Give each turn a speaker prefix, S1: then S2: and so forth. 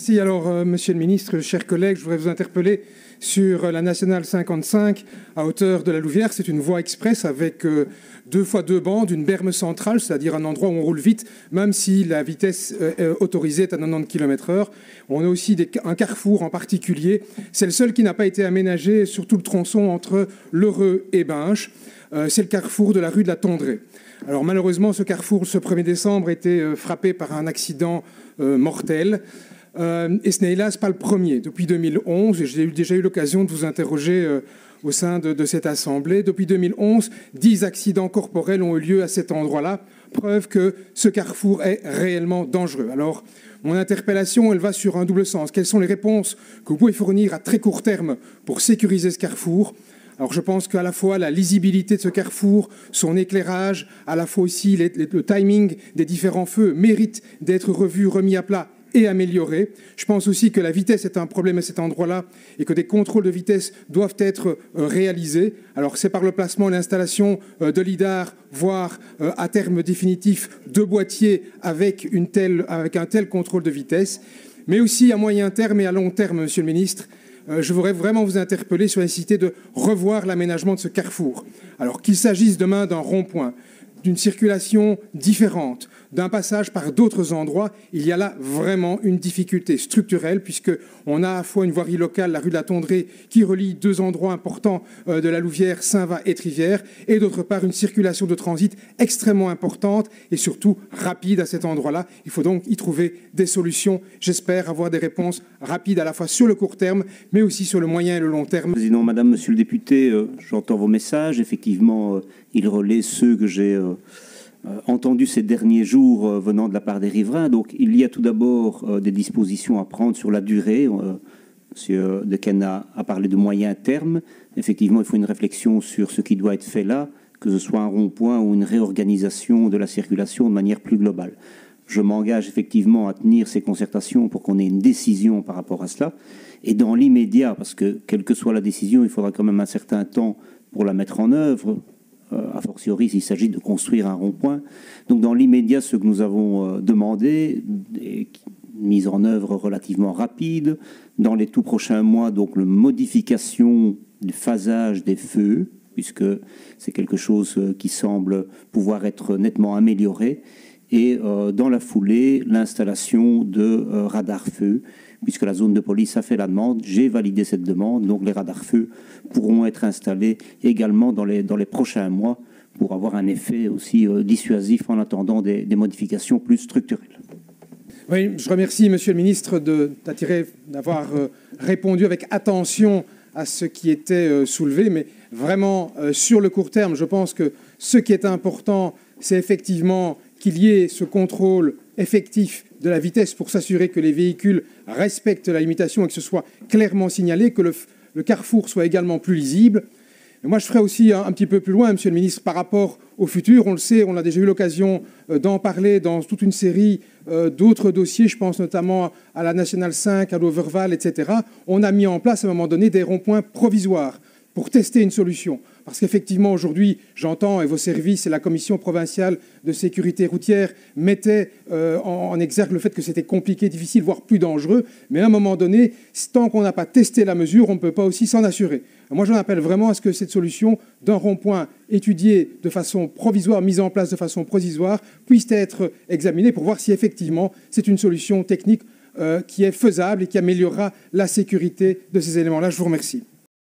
S1: Si, alors, Monsieur le Ministre, chers collègues, je voudrais vous interpeller sur la Nationale 55 à hauteur de la Louvière. C'est une voie express avec 2 fois 2 bandes, une berme centrale, c'est-à-dire un endroit où on roule vite, même si la vitesse autorisée est à 90 km/h. On a aussi un carrefour en particulier. C'est le seul qui n'a pas été aménagé sur tout le tronçon entre L'Heureux et Binche. C'est le carrefour de la rue de la Tondrée. Alors malheureusement, ce carrefour, ce 1er décembre, a été frappé par un accident mortel. Et ce n'est hélas pas le premier. Depuis 2011, et j'ai déjà eu l'occasion de vous interroger au sein de cette assemblée, depuis 2011, 10 accidents corporels ont eu lieu à cet endroit-là, preuve que ce carrefour est réellement dangereux. Alors, mon interpellation, elle va sur un double sens. Quelles sont les réponses que vous pouvez fournir à très court terme pour sécuriser ce carrefour ? Alors je pense qu'à la fois la lisibilité de ce carrefour, son éclairage, à la fois aussi le timing des différents feux mérite d'être revu, remis à plat et amélioré. Je pense aussi que la vitesse est un problème à cet endroit-là et que des contrôles de vitesse doivent être réalisés. Alors c'est par le placement et l'installation de lidar, voire à terme définitif de boîtiers avec un tel contrôle de vitesse, mais aussi à moyen terme et à long terme, Monsieur le Ministre. Je voudrais vraiment vous interpeller sur la nécessité de revoir l'aménagement de ce carrefour. Alors qu'il s'agisse demain d'un rond-point, d'une circulation différente, d'un passage par d'autres endroits, il y a là vraiment une difficulté structurelle puisqu'on a à la fois une voirie locale, la rue de la Tondrée, qui relie 2 endroits importants de la Louvière, Saint-Va et Trivière, et d'autre part une circulation de transit extrêmement importante et surtout rapide à cet endroit-là. Il faut donc y trouver des solutions. J'espère avoir des réponses rapides à la fois sur le court terme, mais aussi sur le moyen et le long terme.
S2: Président, Madame, Monsieur le député, j'entends vos messages. Effectivement, ils relaient ceux que j'ai entendu ces derniers jours venant de la part des riverains. Donc il y a tout d'abord des dispositions à prendre sur la durée. Monsieur Dequesne a parlé de moyen terme. Effectivement, il faut une réflexion sur ce qui doit être fait là, que ce soit un rond-point ou une réorganisation de la circulation de manière plus globale. Je m'engage effectivement à tenir ces concertations pour qu'on ait une décision par rapport à cela. Et dans l'immédiat, parce que quelle que soit la décision, il faudra quand même un certain temps pour la mettre en œuvre, a fortiori s'il s'agit de construire un rond-point. Donc dans l'immédiat, ce que nous avons demandé, est mise en œuvre relativement rapide, dans les tout prochains mois, donc la modification du phasage des feux, puisque c'est quelque chose qui semble pouvoir être nettement amélioré, et dans la foulée, l'installation de radars feux, puisque la zone de police a fait la demande. J'ai validé cette demande, donc les radars feux pourront être installés également dans les prochains mois pour avoir un effet aussi dissuasif en attendant des modifications plus structurelles.
S1: Oui, je remercie Monsieur le Ministre d'avoir répondu avec attention à ce qui était soulevé, mais vraiment sur le court terme, je pense que ce qui est important, c'est effectivement qu'il y ait ce contrôle effectif de la vitesse pour s'assurer que les véhicules respectent la limitation et que ce soit clairement signalé, que le carrefour soit également plus lisible. Et moi, je ferai aussi un petit peu plus loin, Monsieur le Ministre, par rapport au futur. On le sait, on a déjà eu l'occasion d'en parler dans toute une série d'autres dossiers. Je pense notamment à la Nationale 5, à l'Overval, etc. On a mis en place à un moment donné des ronds-points provisoires pour tester une solution. Parce qu'effectivement, aujourd'hui, j'entends, et vos services et la Commission provinciale de sécurité routière mettaient en exergue le fait que c'était compliqué, difficile, voire plus dangereux. Mais à un moment donné, tant qu'on n'a pas testé la mesure, on ne peut pas aussi s'en assurer. Moi, j'en appelle vraiment à ce que cette solution d'un rond-point étudié de façon provisoire, mise en place de façon provisoire, puisse être examinée pour voir si effectivement c'est une solution technique qui est faisable et qui améliorera la sécurité de ces éléments-là. Je vous remercie.